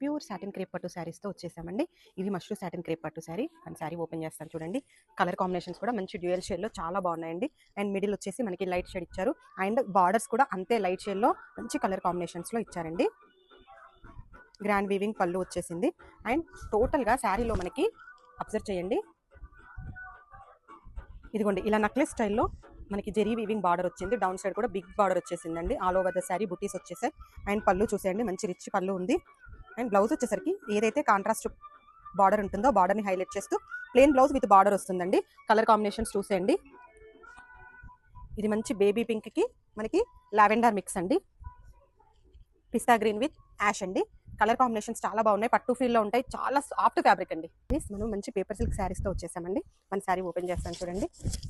Pure satin crepe పట్టు శారీస్తో వచ్చేసామండి. ఇది మష్రూ సాటిన్ క్రేప్ పట్టు శారీ. అండ్ శారీ ఓపెన్ చేస్తాను చూడండి. కలర్ కాంబినేషన్స్ కూడా మంచి డ్యూయల్ షేడ్లో చాలా బాగున్నాయండి. అండ్ మిడిల్ వచ్చేసి మనకి లైట్ షేడ్ ఇచ్చారు. అండ్ బార్డర్స్ కూడా అంతే లైట్ షేడ్లో మంచి కలర్ కాంబినేషన్స్లో ఇచ్చారండి. గ్రాండ్ వీవింగ్ పళ్ళు వచ్చేసింది. అండ్ టోటల్గా శారీలో మనకి అబ్జర్వ్ చేయండి, ఇదిగోండి ఇలా నక్లెస్ స్టైల్లో మనకి జెరీ వీవింగ్ బార్డర్ వచ్చింది. డౌన్ సైడ్ కూడా బిగ్ బార్డర్ వచ్చేసిందండి. ఆల్ ఓవర్ ద శారీ బుటీస్ వచ్చేసాయి. అండ్ పళ్ళు చూసేయండి, మంచి రిచ్ పళ్ళు ఉంది. అండ్ బ్లౌజ్ వచ్చేసరికి ఏదైతే కాంట్రాస్ట్ బార్డర్ ఉంటుందో బార్డర్ని హైలైట్ చేస్తూ ప్లెయిన్ బ్లౌజ్ విత్ బార్డర్ వస్తుందండి. కలర్ కాంబినేషన్స్ చూసేయండి. ఇది మంచి బేబీ పింక్కి మనకి లావెండర్ మిక్స్ అండి. పిస్తా గ్రీన్ విత్ యాష్ అండి. కలర్ కాంబినేషన్స్ చాలా బాగున్నాయి. పట్టు ఫీల్లో ఉంటాయి. చాలా సాఫ్ట్ ఫ్యాబ్రిక్ అండి. మనం మంచి పేపర్ సిల్క్ శారీస్తో వచ్చేసామండి. మన శారీ ఓపెన్ చేస్తాను చూడండి.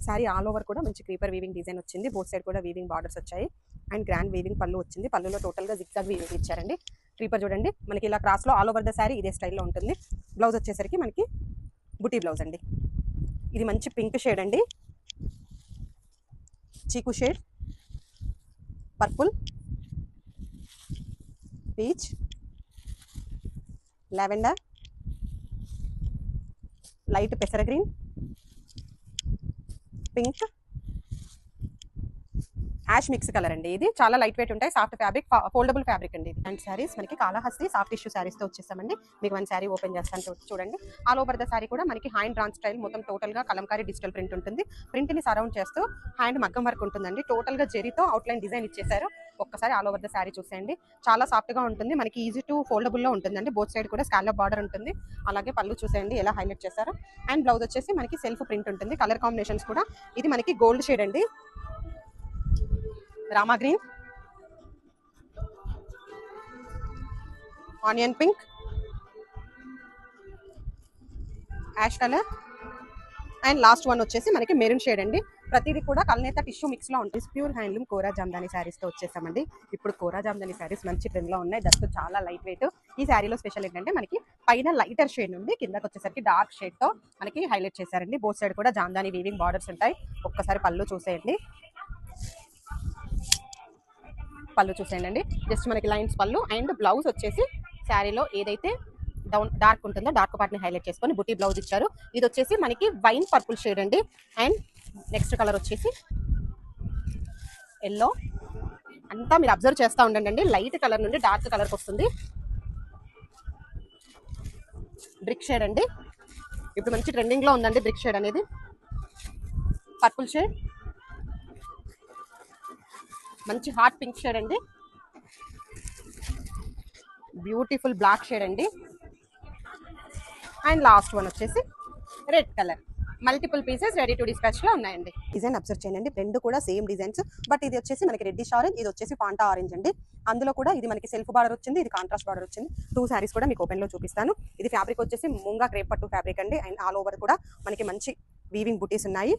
శారీ ఆల్ ఓవర్ కూడా మంచి క్రీపర్ వీవింగ్ డిజైన్ వచ్చింది. బోత్ సైడ్ కూడా వీవింగ్ బార్డర్స్ వచ్చాయి. అండ్ గ్రాండ్ వీవింగ్ పళ్ళు వచ్చింది. పళ్ళులో టోటల్గా జిగ్జాగ్ వీవింగ్ ఇచ్చారండి. క్రీపర్ చూడండి మనకి ఇలా క్రాస్లో ఆల్ ఓవర్ ద శారీ ఇదే స్టైల్లో ఉంటుంది. బ్లౌజ్ వచ్చేసరికి మనకి బుటీ బ్లౌజ్ అండి. ఇది మంచి పింక్ షేడ్ అండి, చీకు shade, purple, peach, lavender, light పెసర green, pink, ash mix colour అండి. ఇది చాలా లైట్ వెయిట్ ఉంటాయి. సాఫ్ట్ ఫ్యాబ్రిక్, ఫోల్డబుల్ ఫ్యాబ్రిక్ అండి ఇది. అండ్ శారీస్ మనకి కాళహస్తి సాఫ్ట్ టిష్యూ శారీస్తో వచ్చేసామండి. మీకు మన శారీ ఓపెన్ చేస్తాను చూడండి. ఆల్ ఓవర్ ద శారీ కూడా మనకి హ్యాండ్ డ్రాన్ స్టైల్ మొత్తం టోటల్గా కలంకారీ డిజిటల్ ప్రింట్ ఉంటుంది. ప్రింట్ని సరౌండ్ చేస్తూ హ్యాండ్ మగ్గం వర్క్ ఉంటుందండి. టోటల్గా జెరీతో అవుట్లైన్ డిజైన్ ఇచ్చేసారు. ఒక్కసారి ఆల్ ఓవర్ ద శారీ చూసేయండి. చాలా సాఫ్ట్గా ఉంటుంది. మనకి ఈజీ టు ఫోల్డబుల్లో ఉంటుందండి. బోత్ సైడ్ కూడా స్కాలప్ బార్డర్ ఉంటుంది. అలాగే పళ్ళు చూసేయండి ఎలా హైలైట్ చేశారు. అండ్ బ్లౌజ్ వచ్చేసి మనకి సెల్ఫ్ ప్రింట్ ఉంటుంది. కలర్ కాంబినేషన్స్ కూడా ఇది మనకి గోల్డ్ షేడ్ అండి, Rama green, onion pink, ash colour, and last one వచ్చేసి మనకి మెరూన్ షేడ్ అండి. ప్రతిదీ కూడా కల్నేత టిష్యూ మిక్స్ లో ఉంటుంది. ప్యూర్ హ్యాండ్లూమ్ కోరా జామ్దాని శారీస్ తో వచ్చేసామండి. ఇప్పుడు కోరా జామ్దాని శారీస్ మంచి ట్రెండ్ లో ఉన్నాయి. దట్టు చాలా లైట్ వెయిట్. ఈ శారీలో స్పెషల్ ఏంటంటే మనకి పైన లైటర్ షేడ్ నుండి కిందకి వచ్చేసరికి డార్క్ షేడ్ తో మనకి హైలైట్ చేశారండి. బోత్ సైడ్ కూడా జామ్దాని వీవింగ్ బార్డర్స్ ఉంటాయి. ఒక్కసారి పళ్ళు చూసేయండి. పళ్ళు చూసేయండి. జస్ట్ మనకి లైన్స్ పళ్ళు. అండ్ బ్లౌజ్ వచ్చేసి శారీలో ఏదైతే డౌన్ డార్క్ ఉంటుందో డార్క్ పార్ట్ని హైలైట్ చేసుకొని బుటీ బ్లౌజ్ ఇచ్చారు. ఇది వచ్చేసి మనకి వైన్ పర్పుల్ షేడ్ అండి. అండ్ నెక్స్ట్ కలర్ వచ్చేసి ఎల్లో. అంతా మీరు అబ్జర్వ్ చేస్తూ ఉండండి. లైట్ కలర్ నుండి డార్క్ కలర్కి వస్తుంది. బ్రిక్ షేడ్ అండి. ఇప్పుడు మంచి ట్రెండింగ్లో ఉందండి బ్రిక్ షేడ్ అనేది. పర్పుల్ షేడ్, మంచి హాట్ పింక్ షేడ్ అండి, బ్యూటిఫుల్ బ్లాక్ షేడ్ అండి. అండ్ లాస్ట్ వన్ వచ్చేసి red colour. Multiple pieces ready to dispatch లో ఉన్నాయండి. డిజైన్ అబ్జర్వ్ చేయండి. రెండు కూడా సేమ్ డిజైన్స్, బట్ ఇది వచ్చేసి మనకి రెడ్డిష్ ఆరెంజ్, ఇది వచ్చేసి పాంటా ఆరెంజ్ అండి. అందులో కూడా ఇది మనకి సెల్ఫ్ బార్డర్ వచ్చింది, ఇది కాంట్రాస్ట్ బార్డర్ వచ్చింది. టూ శారీస్ కూడా మీకు ఓపెన్ లో చూపిస్తాను. ఇది ఫ్యాబ్రిక్ వచ్చేసి ముంగా క్రేప్ పట్టు ఫ్యాబ్రిక్ అండి. అండ్ ఆల్ ఓవర్ కూడా మనకి మంచి వీవింగ్ బుటీస్ ఉన్నాయి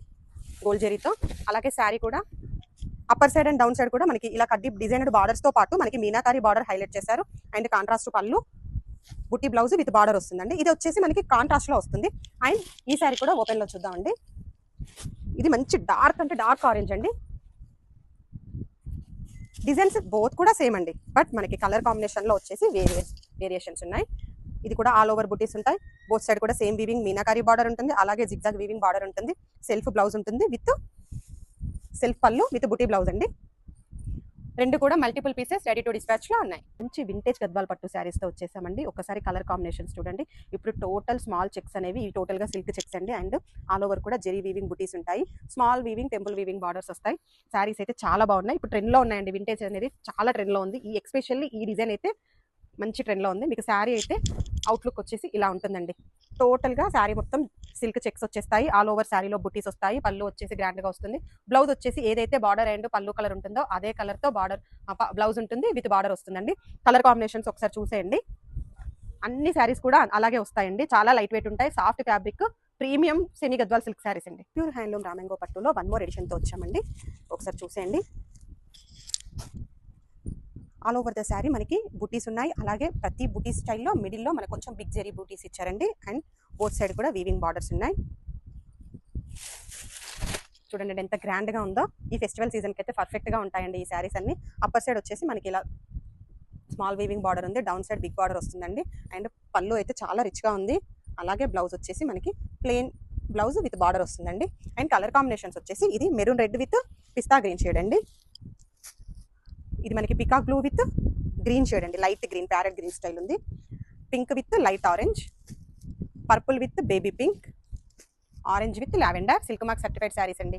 గోల్డ్ జెరీతో. అలాగే శారీ కూడా upper side and down side కూడా మనకి ఇలా కడ్డీ డిజైనడ్ బార్డర్స్ తో పాటు మనకి మీనాకారి బార్డర్ హైలైట్ చేశారు. అండ్ కాంట్రాస్ట్ పళ్ళు, బుట్టి బ్లౌజ్ విత్ బార్డర్ వస్తుందండి. ఇది వచ్చేసి మనకి కాంట్రాస్ట్ లో వస్తుంది. అండ్ ఈ శారీ కూడా ఓపెన్ లో చూద్దామండి. ఇది మంచి డార్క్ అంటే డార్క్ ఆరెంజ్ అండి. డిజైన్స్ బోత్ కూడా సేమ్ అండి, బట్ మనకి కలర్ కాంబినేషన్ లో వచ్చేసి వేరియేషన్స్ ఉన్నాయి. ఇది కూడా ఆల్ ఓవర్ బుటీస్ ఉంటాయి. బోత్ సైడ్ కూడా సేమ్ వీవింగ్ మీనాకారి బార్డర్ ఉంటుంది. అలాగే జిగ్జాగ్ వీవింగ్ బార్డర్ ఉంటుంది. సెల్ఫ్ బ్లౌజ్ ఉంటుంది విత్ సెల్ఫ్ పళ్ళు విత్ బుటీ బ్లౌజ్ అండి. రెండు కూడా multiple pieces ready to dispatch లో ఉన్నాయి. మంచి వింటేజ్ గద్వాల్ పట్టు శారీస్ తో వచ్చేసామండి. ఒకసారి కలర్ కాంబినేషన్స్ చూడండి. ఇప్పుడు టోటల్ స్మాల్ చెక్స్ అనేవి టోటల్ గా సిల్క్ చెక్స్ అండి. అండ్ ఆల్ ఓవర్ కూడా జెరీ వీవింగ్ బుటీస్ ఉంటాయి. Small weaving, temple weaving borders వస్తాయి. శారీస్ అయితే చాలా బాగున్నాయి. ఇప్పుడు ట్రెండ్ లో ఉన్నాయండి. వింటేజ్ అనేది చాలా ట్రెండ్ లో ఉంది. ఈ ఎక్స్పెషల్లీ ఈ డిజైన్ అయితే మంచి ట్రెండ్ లో ఉంది. మీకు శారీ అయితే అవుట్లుక్ వచ్చేసి ఇలా ఉంటుందండి. టోటల్ గా శారీ మొత్తం సిల్క్ చెక్స్ వచ్చేస్తాయి. ఆల్ ఓవర్ శారీలో బుటీస్ వస్తాయి. పళ్ళు వచ్చేసి గ్రాండ్ గా వస్తుంది. బ్లౌజ్ వచ్చేసి ఏదైతే బార్డర్ అండ్ పళ్ళు కలర్ ఉంటుందో అదే కలర్ తో బార్డర్ బ్లౌజ్ ఉంటుంది విత్ బార్డర్ వస్తుందండి. కలర్ కాంబినేషన్స్ ఒకసారి చూసేయండి. అన్ని శారీస్ కూడా అలాగే వస్తాయండి. చాలా లైట్ వెయిట్ ఉంటాయి. Soft fabric, premium semi Gadwal silk sarees అండి. ప్యూర్ హ్యాండ్లూమ్ రామంగో పట్టులో వన్ మోర్ ఎడిషన్ తో వచ్చామండి. ఒకసారి చూసేయండి. ఆల్ ఓవర్ ద శారీ మనకి బుటీస్ ఉన్నాయి. అలాగే ప్రతి బుటీ స్టైల్లో మిడిల్లో మనకు కొంచెం బిగ్ జెరీ బూటీస్ ఇచ్చారండి. అండ్ బోత్ సైడ్ కూడా వీవింగ్ బార్డర్స్ ఉన్నాయి. చూడండి ఎంత గ్రాండ్ గా ఉందో. ఈ ఫెస్టివల్ సీజన్ కి అయితే పర్ఫెక్ట్ గా ఉంటాయండి ఈ శారీస్ అన్ని. అప్పర్ సైడ్ వచ్చేసి మనకి ఇలా స్మాల్ వీవింగ్ బార్డర్ ఉంది, డౌన్ సైడ్ బిగ్ బార్డర్ వస్తుందండి. అండ్ పళ్ళు అయితే చాలా రిచ్గా ఉంది. అలాగే బ్లౌజ్ వచ్చేసి మనకి ప్లెయిన్ బ్లౌజ్ విత్ బార్డర్ వస్తుందండి. అండ్ కలర్ కాంబినేషన్స్ వచ్చేసి ఇది maroon red with pista green shade అండి. ఇది మనకి peacock blue with green shade అండి, light green, parrot green style ఉంది. Pink with light orange, purple with baby pink, orange with lavender. Silk mark certified sarees అండి.